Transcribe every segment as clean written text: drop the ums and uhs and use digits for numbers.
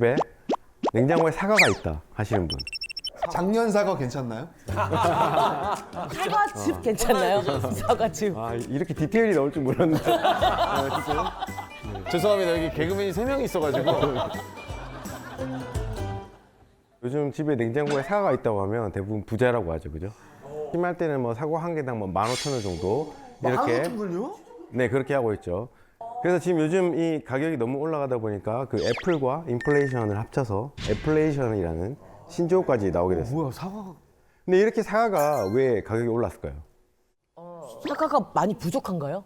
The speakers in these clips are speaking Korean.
집에 냉장고에 사과가 있다 하시는 분. 작년 사과 괜찮나요? 사과즙 괜찮나요? 사과즙. 아, 이렇게 디테일이 나올 줄 몰랐는데. 죄송합니다. 여기 개그맨이 3명이 있어가지고. 요즘 집에 냉장고에 사과가 있다고 하면 대부분 부자라고 하죠, 그죠? 심할 때는 뭐 사과 한 개당 뭐 15,000원 정도 이렇게. 15,000원이요? 네, 그렇게 하고 있죠. 그래서 지금 요즘 이 가격이 너무 올라가다 보니까 그 애플과 인플레이션을 합쳐서 애플레이션이라는 신조어까지 나오게 됐어요. 뭐야 사과? 근데 이렇게 사과가 왜 가격이 올랐을까요? 사과가 많이 부족한가요?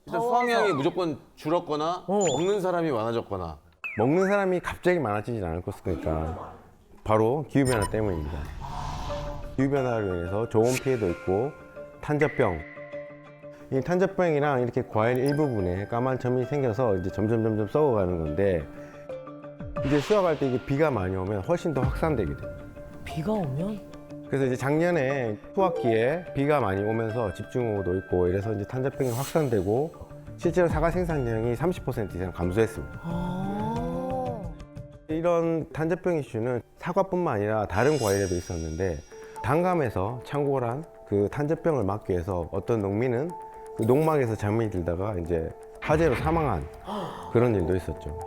일단 수확량이 무조건 줄었거나 먹는 사람이 많아졌거나. 먹는 사람이 갑자기 많아지진 않을 것이니까 바로 기후변화 때문입니다. 기후변화로 인해서 저온 피해도 있고 탄저병. 이 탄저병이랑 이렇게 과일 일부분에 까만 점이 생겨서 이제 점점 썩어가는 건데 이제 수확할 때 이게 비가 많이 오면 훨씬 더 확산되게 돼요. 비가 오면? 그래서 이제 작년에 수확기에 비가 많이 오면서 집중호우도 있고 이래서 이제 탄저병이 확산되고 실제로 사과 생산량이 30% 이상 감소했습니다. 이런 탄저병 이슈는 사과뿐만 아니라 다른 과일에도 있었는데 단감에서 창궐한 그 탄저병을 막기 위해서 어떤 농민은 그 농막에서 잠이 들다가 이제 화재로 사망한 그런 일도 있었죠.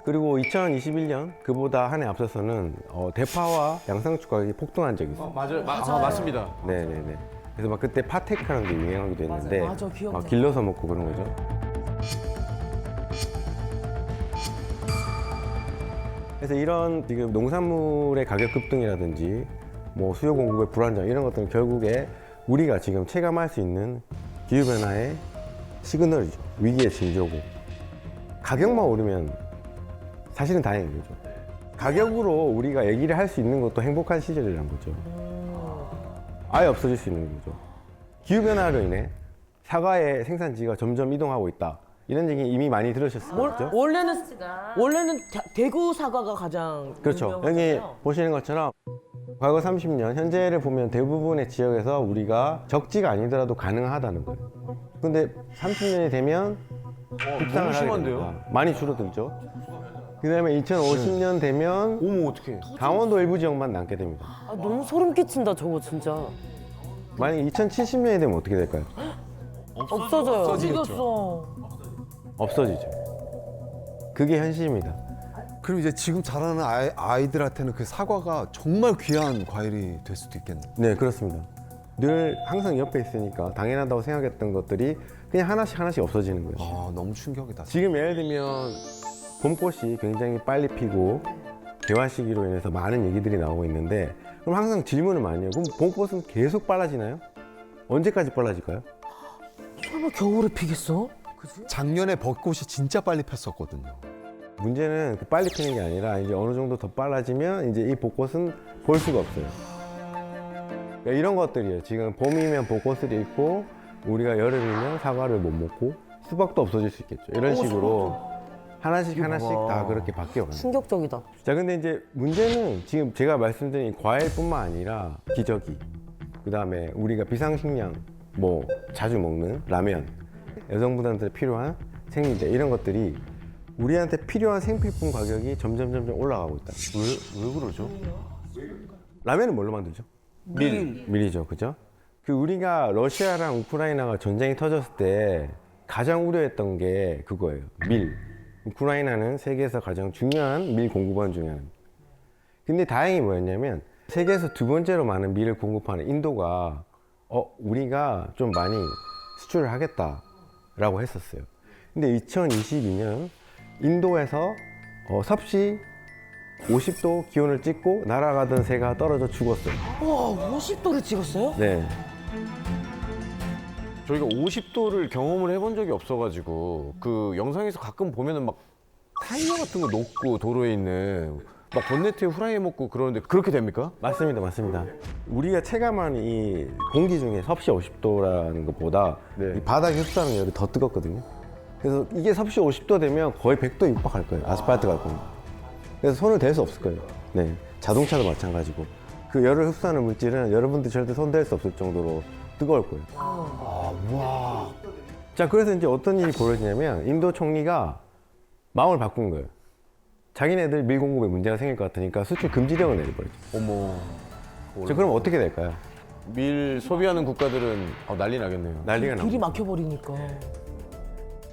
그리고 2021년 그보다 한 해 앞서서는 대파와 양상추 가격이 폭등한 적이 있어요. 맞아요. 맞습니다. 네네네. 그래서 막 그때 파테크라는 게 유행하기도 했는데 맞아, 기억나. 막 길러서 먹고 그런 거죠. 그래서 이런 지금 농산물의 가격 급등이라든지 뭐 수요 공급의 불안정 이런 것들은 결국에 우리가 지금 체감할 수 있는 기후변화의 시그널이죠. 위기의 징조고 가격만 오르면 사실은 다행인 거죠. 가격으로 우리가 얘기를 할 수 있는 것도 행복한 시절이라는 거죠. 아예 없어질 수 있는 거죠. 기후변화로 인해 사과의 생산지가 점점 이동하고 있다. 이런 얘기 이미 많이 들으셨을 거죠. 원래는 대구 사과가 가장 그렇죠. 여기 유명하잖아요. 보시는 것처럼 과거 30년, 현재를 보면 대부분의 지역에서 우리가 적지가 아니더라도 가능하다는 거예요. 근데 30년이 되면 급상을 하게 심한데요? 됩니다. 많이 줄어들죠. 그 다음에 2050년 되면 어머, 어떡해. 강원도 일부 지역만 남게 됩니다. 아, 너무 소름 끼친다 저거 진짜. 만약에 2070년이 되면 어떻게 될까요? 없어져요. 없어지겠죠. 없어지죠. 그게 현실입니다. 그럼 이제 지금 자라는 아이들한테는 그 사과가 정말 귀한 과일이 될 수도 있겠네. 네, 그렇습니다. 늘 항상 옆에 있으니까 당연하다고 생각했던 것들이 그냥 하나씩 없어지는 거예요. 아 너무 충격이다. 지금 예를 들면 봄꽃이 굉장히 빨리 피고 개화 시기로 인해서 많은 얘기들이 나오고 있는데 그럼 항상 질문을 많이 해요. 그럼 봄꽃은 계속 빨라지나요? 언제까지 빨라질까요? 설마 겨울에 피겠어? 그지? 작년에 벚꽃이 진짜 빨리 폈었거든요. 문제는 그 빨리 피는 게 아니라 이제 어느 정도 더 빨라지면 이제 이 벚꽃은 볼 수가 없어요. 그러니까 이런 것들이에요. 지금 봄이면 벚꽃을 잃고 우리가 여름이면 사과를 못 먹고 수박도 없어질 수 있겠죠. 이런 식으로 하나씩 다 그렇게 바뀌어가요. 충격적이다. 자, 근데 이제 문제는 지금 제가 말씀드린 과일뿐만 아니라 기저귀, 그 다음에 우리가 비상식량, 뭐 자주 먹는 라면, 여성분들한테 필요한 생리대 이런 것들이 우리한테 필요한 생필품 가격이 점점 올라가고 있다. 왜 그러죠? 라면은 뭘로 만들죠? 밀이죠, 그죠? 그 우리가 러시아랑 우크라이나가 전쟁이 터졌을 때 가장 우려했던 게 그거예요. 밀. 우크라이나는 세계에서 가장 중요한 밀 공급원 중에 하나. 근데 다행히 뭐였냐면 세계에서 두 번째로 많은 밀을 공급하는 인도가 우리가 좀 많이 수출을 하겠다라고 했었어요. 근데 2022년 인도에서 섭씨 50도 기온을 찍고 날아가던 새가 떨어져 죽었어요. 와 50도를 찍었어요? 네. 저희가 50도를 경험을 해본 적이 없어가지고 그 영상에서 가끔 보면은 막 타이어 같은 거 녹고 도로에 있는 막 본네트에 후라이 먹고 그러는데 그렇게 됩니까? 맞습니다. 우리가 체감하는 이 공기 중에 섭씨 50도라는 것보다 이 바닥 흡수하는 열이 더 뜨겁거든요. 그래서 이게 섭씨 50도 되면 거의 100도 육박할 거예요. 아스팔트 갈 겁니다. 그래서 손을 댈 수 없을 거예요. 네, 자동차도 마찬가지고 그 열을 흡수하는 물질은 여러분들 절대 손 댈 수 없을 정도로 뜨거울 거예요. 자, 그래서 이제 어떤 일이 벌어지냐면 인도 총리가 마음을 바꾼 거예요. 자기네들 밀 공급에 문제가 생길 것 같으니까 수출 금지령을 내려버렸죠. 어머. 자, 그럼 어떻게 될까요? 밀 소비하는 국가들은 난리 나겠네요. 난리가 나고. 길이 막혀버리니까.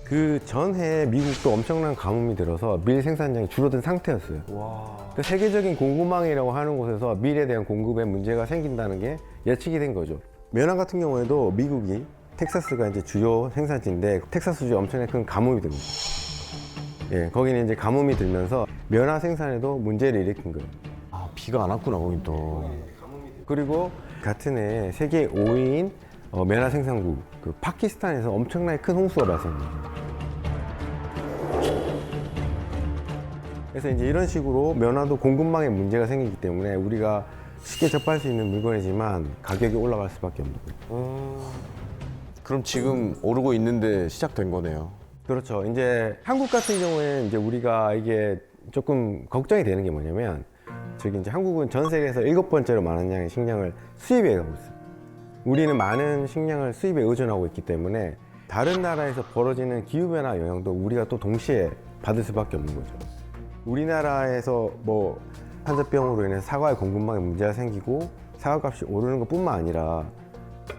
그 전해 미국도 엄청난 가뭄이 들어서 밀 생산량이 줄어든 상태였어요. 그 세계적인 공급망이라고 하는 곳에서 밀에 대한 공급에 문제가 생긴다는 게 예측이 된 거죠. 면화 같은 경우에도 미국이 텍사스가 이제 주요 생산지인데 텍사스주에 엄청나게 큰 가뭄이 듭니다. 예, 거기는 이제 가뭄이 들면서 면화 생산에도 문제를 일으킨 거예요. 아, 비가 안 왔구나, 거긴 또. 그리고 같은 해 세계 5위인 면화 생산국 그 파키스탄에서 엄청나게 큰 홍수가 발생합니다. 그래서 이제 이런 식으로 면화도 공급망에 문제가 생기기 때문에 우리가 쉽게 접할 수 있는 물건이지만 가격이 올라갈 수밖에 없는 거예요. 그럼 지금 오르고 있는데 시작된 거네요. 그렇죠. 이제 한국 같은 경우에는 이제 우리가 이게 조금 걱정이 되는 게 뭐냐면 저기 이제 한국은 전 세계에서 7번째로 많은 양의 식량을 수입해 가고 있어요. 우리는 많은 식량을 수입에 의존하고 있기 때문에 다른 나라에서 벌어지는 기후변화 영향도 우리가 또 동시에 받을 수밖에 없는 거죠. 우리나라에서 뭐 한자병으로 인해 사과의 공급망에 문제가 생기고 사과값이 오르는 것뿐만 아니라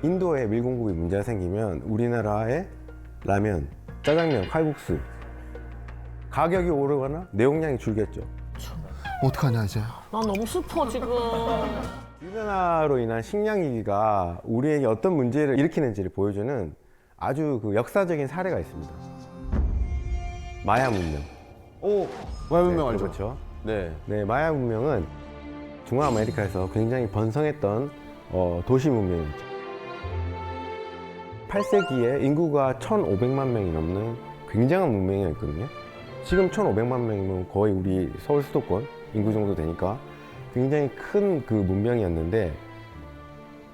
인도에 밀 공급이 문제가 생기면 우리나라의 라면, 짜장면, 칼국수 가격이 오르거나 내용량이 줄겠죠. 어떡하냐 이제. 나 너무 슬퍼 지금. 기후변화로 인한 식량 위기가 우리에게 어떤 문제를 일으키는지를 보여주는 아주 그 역사적인 사례가 있습니다. 마야 문명. 오, 마야 문명 알죠? 그렇죠. 네. 네, 마야 문명은 중앙아메리카에서 굉장히 번성했던 도시 문명이었죠. 8세기에 인구가 1,500만 명이 넘는 굉장한 문명이었거든요. 지금 1,500만 명이면 거의 우리 서울 수도권 인구 정도 되니까 굉장히 큰 그 문명이었는데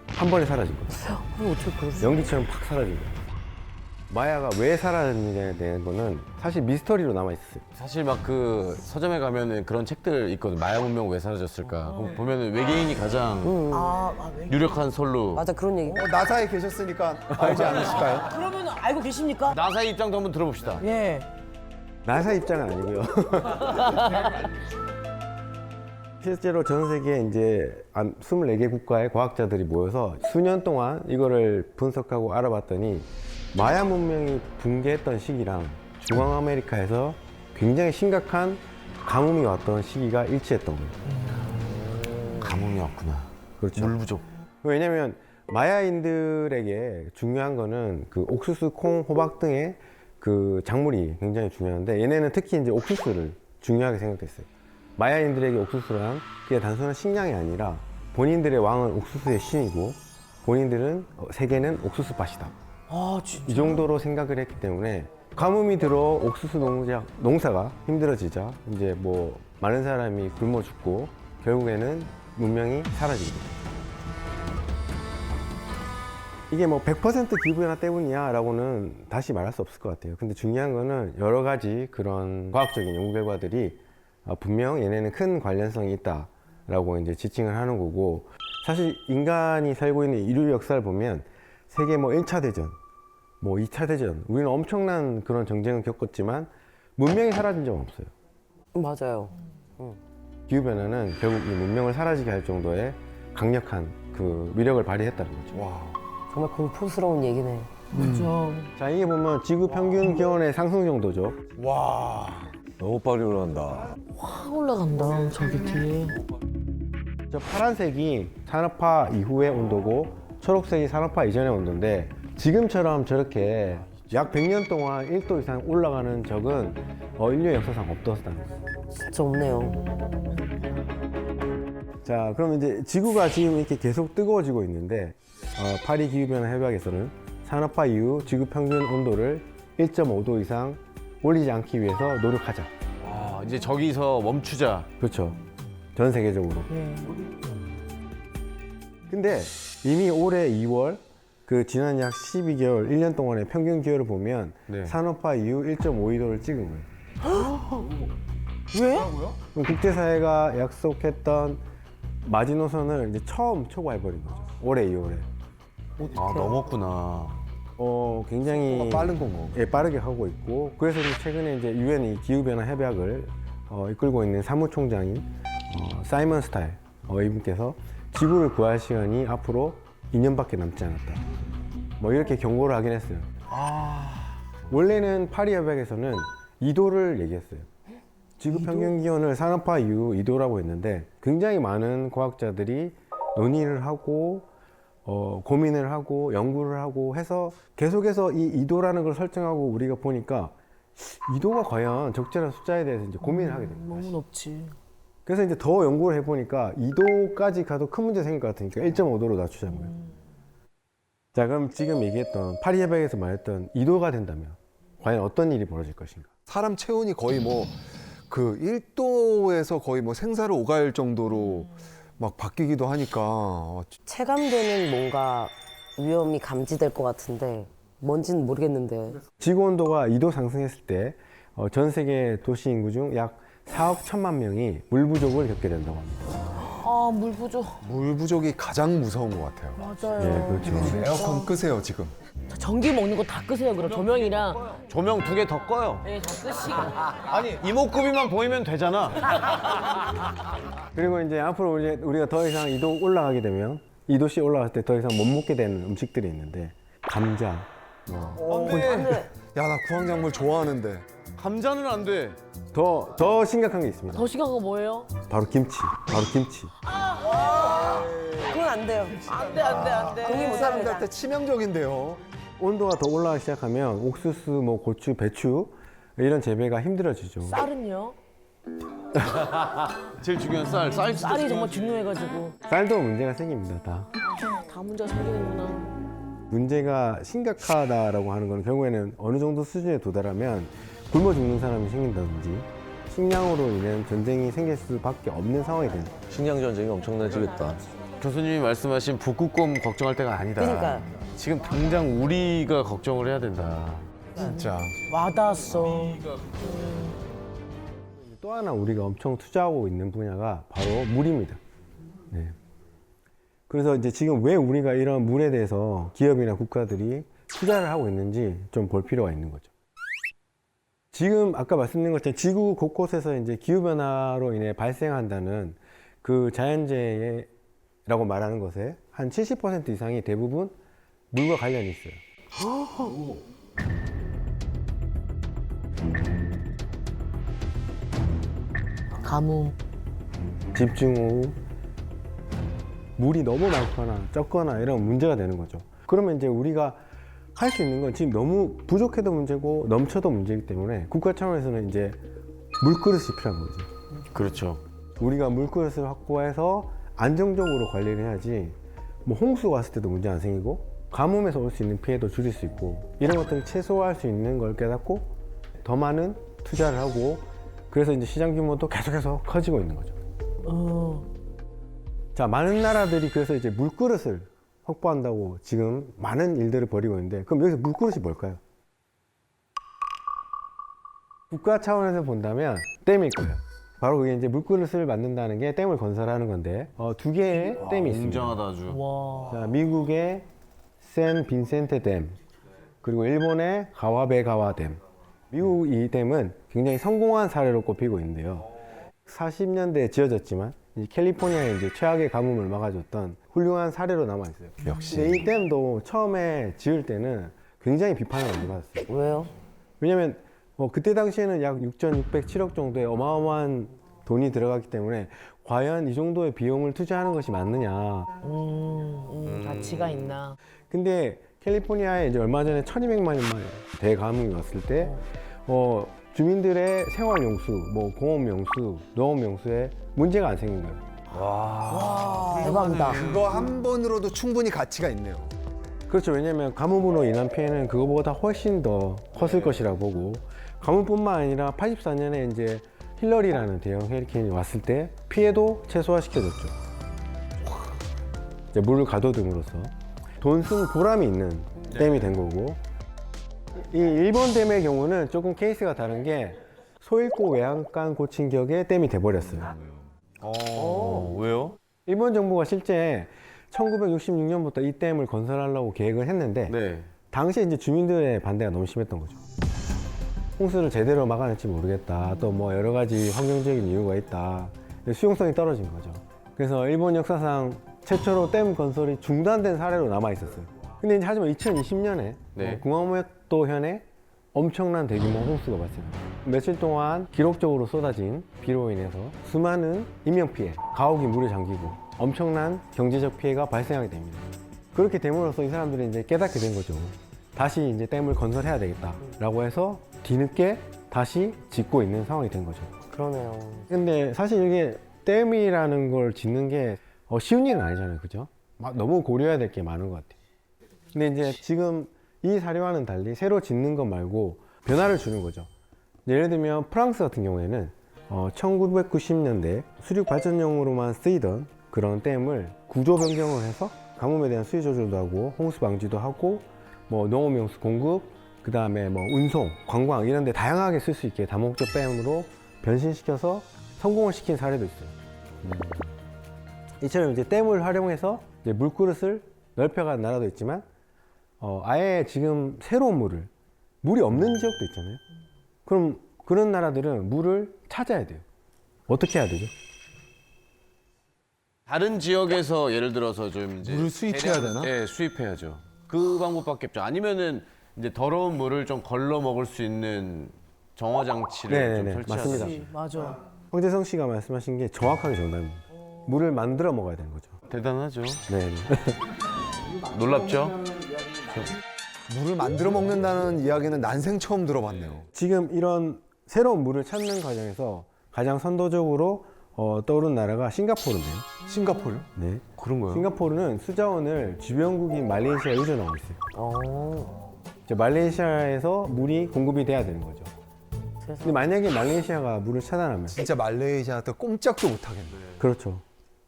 한 번에 사라진 거예요. 어떻게 그랬어? 연기처럼 팍 사라진 거예요. 마야가 왜 사라졌느냐에 대한 거는 사실 미스터리로 남아있어요. 사실 막 그 서점에 가면은 그런 책들 있거든. 마야 문명 왜 사라졌을까? 그럼 보면은 외계인이 가장 왜? 유력한 설로. 맞아 그런 얘기. 나사에 계셨으니까 알지 않으실까요? 그러면 알고 계십니까? 나사의 입장도 한번 들어봅시다. 예. 나사 입장은 아니고요. 실제로 전 세계에 이제 24개 국가의 과학자들이 모여서 수년 동안 이거를 분석하고 알아봤더니 마야 문명이 붕괴했던 시기랑 중앙아메리카에서 굉장히 심각한 가뭄이 왔던 시기가 일치했던 거예요. 가뭄이 왔구나. 그렇죠. 물 부족. 왜냐면 마야인들에게 중요한 거는 그 옥수수, 콩, 호박 등의 그 작물이 굉장히 중요한데 얘네는 특히 이제 옥수수를 중요하게 생각했어요. 마야인들에게 옥수수란 그게 단순한 식량이 아니라 본인들의 왕은 옥수수의 신이고 본인들은 세계는 옥수수 밭이다. 아 진짜. 이 정도로 생각을 했기 때문에 가뭄이 들어 옥수수 농사가 힘들어지자 이제 뭐 많은 사람이 굶어 죽고 결국에는 문명이 사라진 거죠. 이게 뭐 100% 기후변화 때문이야라고는 다시 말할 수 없을 것 같아요. 근데 중요한 거는 여러 가지 그런 과학적인 연구 결과들이 분명 얘네는 큰 관련성이 있다라고 이제 지칭을 하는 거고 사실 인간이 살고 있는 인류 역사를 보면 세계 뭐 1차 대전, 뭐 2차 대전 우리는 엄청난 그런 전쟁을 겪었지만 문명이 사라진 적은 없어요. 맞아요. 기후변화는 결국 이 문명을 사라지게 할 정도의 강력한 그 위력을 발휘했다는 거죠. 와. 정말 공포스러운 얘기네. 맞아. 자, 이게 보면 지구 평균 기온의 상승 정도죠. 와. 너무 빨리 올라간다. 확 올라간다 저기 뒤에. 저 파란색이 산업화 이후의 온도고 초록색이 산업화 이전의 온도인데 지금처럼 저렇게 약 100년 동안 1도 이상 올라가는 적은 인류의 역사상 없었다는 거예요. 진짜 없네요. 자, 그럼 이제 지구가 지금 이렇게 계속 뜨거워지고 있는데 파리 기후변화 협약에서는 산업화 이후 지구 평균 온도를 1.5도 이상 올리지 않기 위해서 노력하자. 와, 이제 저기서 멈추자. 그렇죠. 전 세계적으로. 예. 근데 이미 올해 2월 그 지난 약 12개월, 1년 동안의 평균 기온을 보면 네. 산업화 이후 1.52도를 찍은 거예요. 왜? 그럼 국제사회가 약속했던 마지노선을 이제 처음 초과해버린 거죠. 올해 2월에. 아, 넘었구나. 굉장히 빠른 건가? 예, 빠르게 하고 있고 그래서 이제 최근에 이제 유엔이 기후변화 협약을 이끌고 있는 사무총장인 사이먼 스타일 이분께서 지구를 구할 시간이 앞으로 2년밖에 남지 않았다. 뭐 이렇게 경고를 하긴 했어요. 원래는 파리 협약에서는 2도를 얘기했어요. 지구 평균 기온을 산업화 이후 2도라고 했는데 굉장히 많은 과학자들이 논의를 하고 고민을 하고 연구를 하고 해서 계속해서 이 2도라는 걸 설정하고 우리가 보니까 2도가 과연 적절한 숫자에 대해서 이제 고민을 하게 됩니다. 너무 높지. 그래서 이제 더 연구를 해보니까 2도까지 가도 큰 문제 생길 것 같으니까 1.5도로 낮추자는 거예요. 자, 그럼 지금 얘기했던 파리 협약에서 말했던 2도가 된다면 과연 어떤 일이 벌어질 것인가? 사람 체온이 거의 뭐 그 1도에서 거의 뭐 생사를 오갈 정도로 막 바뀌기도 하니까 체감되는 뭔가 위험이 감지될 것 같은데 뭔지는 모르겠는데. 지구 온도가 2도 상승했을 때 전 세계 도시 인구 중 약 4억 1천만 명이 물 부족을 겪게 된다고 합니다. 아, 물 부족. 물 부족이 가장 무서운 것 같아요. 맞아요. 예, 그렇죠. 에어컨 끄세요 지금. 전기 먹는 거 다 끄세요. 그럼 조명이랑. 조명 2개 더 꺼요. 네, 다 끄시고. 아니 이목구비만 보이면 되잖아. 그리고 이제 앞으로 우리가 더 이상 2도 올라가게 되면 2도씩 올라갈 때 더 이상 못 먹게 되는 음식들이 있는데 감자, 야, 나 구황작물 좋아하는데. 감자는 안 돼. 더 심각한 게 있습니다. 더 심각한 거 뭐예요? 바로 김치. 그건 안 돼요. 안 돼, 안 돼, 안 돼. 한국 사람들한테 치명적인데요. 온도가 더 올라가기 시작하면 옥수수, 뭐 고추, 배추 이런 재배가 힘들어지죠. 쌀은요? 제일 중요한 쌀. 쌀이 정말 중요해가지고. 쌀도 문제가 생깁니다. 다 문제가 생기는구나. 문제가 심각하다라고 하는 건 결국에는 어느 정도 수준에 도달하면 굶어 죽는 사람이 생긴다든지 식량으로 인한 전쟁이 생길 수밖에 없는 상황이 되는 거예요. 식량 전쟁이 엄청나지겠다. 교수님이 말씀하신 북극곰 걱정할 때가 아니다. 그러니까요. 지금 당장 우리가 걱정을 해야 된다. 진짜. 와닿았어. 또 하나 우리가 엄청 투자하고 있는 분야가 바로 물입니다. 네. 그래서 이제 지금 왜 우리가 이런 물에 대해서 기업이나 국가들이 투자를 하고 있는지 좀 볼 필요가 있는 거죠. 지금 아까 말씀드린 것처럼 지구 곳곳에서 이제 기후변화로 인해 발생한다는 그 자연재해라고 말하는 것에 한 70% 이상이 대부분 물과 관련이 있어요. 가뭄. 집중호우, 물이 너무 많거나 적거나 이런 문제가 되는 거죠. 그러면 이제 우리가 할 수 있는 건 지금 너무 부족해도 문제고 넘쳐도 문제이기 때문에 국가 차원에서는 이제 물그릇이 필요한 거죠. 그렇죠. 우리가 물그릇을 확보해서 안정적으로 관리를 해야지 뭐 홍수가 왔을 때도 문제 안 생기고 가뭄에서 올 수 있는 피해도 줄일 수 있고 이런 것들을 최소화할 수 있는 걸 깨닫고 더 많은 투자를 하고 그래서 이제 시장 규모도 계속해서 커지고 있는 거죠. 자, 많은 나라들이 그래서 이제 물그릇을 확보한다고 지금 많은 일들을 벌이고 있는데 그럼 여기서 물그릇이 뭘까요? 국가 차원에서 본다면 댐일 거예요. 바로 그게 이제 물그릇을 만든다는 게 댐을 건설하는 건데 두 개의 댐이 있습니다. 웅장하다 아주. 와. 자, 미국의 샌 빈센테 댐 그리고 일본의 가와베가와 댐. 미국 이 댐은 굉장히 성공한 사례로 꼽히고 있는데요. 40년대에 지어졌지만 이 캘리포니아의 이제 최악의 가뭄을 막아줬던 훌륭한 사례로 남아 있어요. 역시. 근데 이 댐도 처음에 지을 때는 굉장히 비판을 많이 받았어요. 왜요? 왜냐하면 그때 당시에는 약 6,607억 정도의 어마어마한 돈이 들어갔기 때문에 과연 이 정도의 비용을 투자하는 것이 맞느냐. 가치가 있나? 근데 캘리포니아에 이제 얼마 전에 1,200만 년만에 대가뭄이 왔을 때 주민들의 생활용수, 뭐 공업용수, 농업용수에 문제가 안 생긴 거예요. 와, 대박이다. 그거 한 번으로도 충분히 가치가 있네요. 그렇죠. 왜냐하면 가뭄으로 인한 피해는 그거보다 훨씬 더 컸을 것이라고 보고 가뭄뿐만 아니라 84년에 이제 힐러리라는 대형 헤리케인이 왔을 때 피해도 최소화시켜줬죠. 이제 물을 가둬둠으로써 돈 쓴 보람이 있는 댐이 된 거고 이 일본 댐의 경우는 조금 케이스가 다른 게 소잃고 외양간 고친 격의 댐이 돼버렸어요. 왜요? 일본 정부가 실제 1966년부터 이 댐을 건설하려고 계획을 했는데 네. 당시에 이제 주민들의 반대가 너무 심했던 거죠. 홍수를 제대로 막아낼지 모르겠다. 또 뭐 여러 가지 환경적인 이유가 있다. 수용성이 떨어진 거죠. 그래서 일본 역사상 최초로 댐 건설이 중단된 사례로 남아 있었어요. 근데 이제 하지만 2020년에 네. 구마모토현에 엄청난 대규모 홍수가 발생합니다. 며칠 동안 기록적으로 쏟아진 비로 인해서 수많은 인명피해, 가옥이 물에 잠기고 엄청난 경제적 피해가 발생하게 됩니다. 그렇게 됨으로써 이 사람들이 이제 깨닫게 된 거죠. 다시 이제 댐을 건설해야 되겠다라고 해서 뒤늦게 다시 짓고 있는 상황이 된 거죠. 그러네요. 근데 사실 이게 댐이라는 걸 짓는 게 쉬운 일은 아니잖아요. 그죠? 너무 고려해야 될 게 많은 것 같아요. 근데 이제 지금 이 사례와는 달리 새로 짓는 것 말고 변화를 주는 거죠. 예를 들면 프랑스 같은 경우에는 1990년대 수륙 발전용으로만 쓰이던 그런 댐을 구조 변경을 해서 가뭄에 대한 수위 조절도 하고 홍수 방지도 하고 뭐 농업용수 공급, 그 다음에 뭐 운송, 관광 이런 데 다양하게 쓸 수 있게 다목적 댐으로 변신시켜서 성공을 시킨 사례도 있어요. 이처럼 이제 댐을 활용해서 이제 물그릇을 넓혀간 나라도 있지만 아예 지금 새로운 물이 없는 지역도 있잖아요. 그럼 그런 나라들은 물을 찾아야 돼요. 어떻게 해야 되죠? 다른 지역에서 예를 들어서 좀 이제 물을 수입해야 되나? 네, 수입해야죠. 그 방법밖에 없죠. 아니면은 이제 더러운 물을 좀 걸러 먹을 수 있는 정화 장치를 네네네, 좀 설치하는. 맞습니다. 맞아. 황재성 씨가 말씀하신 게 정확하게 정답입니다. 물을 만들어 먹어야 되는 거죠. 대단하죠. 네. 놀랍죠? 물을 만들어 먹는다는 이야기는 난생 처음 들어봤네요. 지금 이런 새로운 물을 찾는 과정에서 가장 선도적으로 떠오른 나라가 싱가포르인데요. 싱가포르? 네. 그런 거요? 싱가포르는 수자원을 주변국인 말레이시아에 의존하고 있어요. 이제 말레이시아에서 물이 공급이 돼야 되는 거죠. 근데 만약에 말레이시아가 물을 차단하면 진짜 말레이시아한테 꼼짝도 못 하겠네. 그렇죠.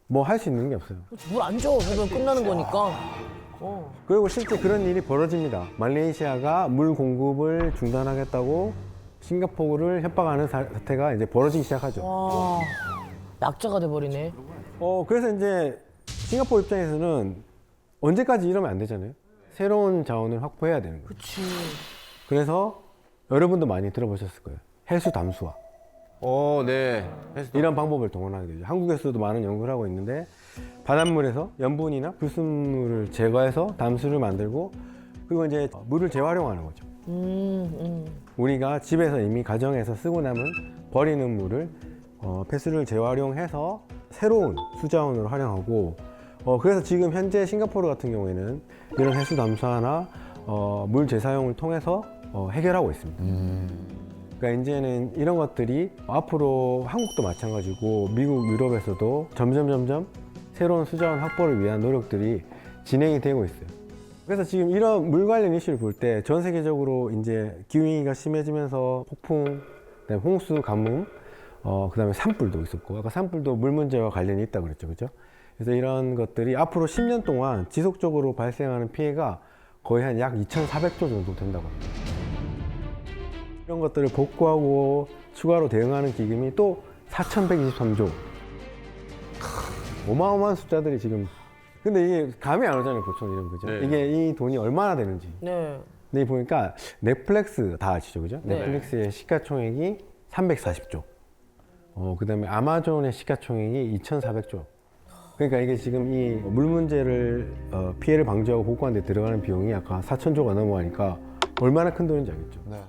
뭐 할 수 있는 게 없어요. 물 안 줘. 그러면 끝나는 거니까. 그리고 실제 그런 일이 벌어집니다. 말레이시아가 물 공급을 중단하겠다고 싱가포르를 협박하는 사태가 이제 벌어지기 시작하죠. 와. 약자가 돼버리네. 그래서 이제 싱가포르 입장에서는 언제까지 이러면 안 되잖아요. 새로운 자원을 확보해야 되는 거예요. 그치. 그래서 여러분도 많이 들어보셨을 거예요. 해수 담수화. 네. 이런 방법을 동원하게 되죠. 한국에서도 많은 연구를 하고 있는데 바닷물에서 염분이나 불순물을 제거해서 담수를 만들고 그리고 이제 물을 재활용하는 거죠. 우리가 집에서 이미 가정에서 쓰고 남은 버리는 물을 폐수를 재활용해서 새로운 수자원으로 활용하고 그래서 지금 현재 싱가포르 같은 경우에는 이런 해수 담수화나 물 재사용을 통해서 해결하고 있습니다. 그러니까 이제는 이런 것들이 앞으로 한국도 마찬가지고 미국, 유럽에서도 점점 새로운 수자원 확보를 위한 노력들이 진행이 되고 있어요. 그래서 지금 이런 물 관련 이슈를 볼 때 전 세계적으로 이제 기후위기가 심해지면서 폭풍, 그다음에 홍수, 가뭄, 그다음에 산불도 있었고 아까 산불도 물 문제와 관련이 있다고 그랬죠, 그렇죠? 그래서 이런 것들이 앞으로 10년 동안 지속적으로 발생하는 피해가 거의 한 약 2,400조 정도 된다고 합니다. 이런 것들을 복구하고 추가로 대응하는 기금이 또 4,123조. 어마어마한 숫자들이 지금. 근데 이게 감이 안 오잖아요, 보통 이런 거죠. 네. 이게 이 돈이 얼마나 되는지. 네. 근데 보니까 넷플릭스 다 아시죠, 그죠? 네. 넷플릭스의 시가총액이 340조. 그다음에 아마존의 시가총액이 2,400조. 그러니까 이게 지금 이 물 문제를 피해를 방지하고 복구하는 데 들어가는 비용이 아까 4,000조가 넘어가니까 얼마나 큰 돈인지 알겠죠. 네.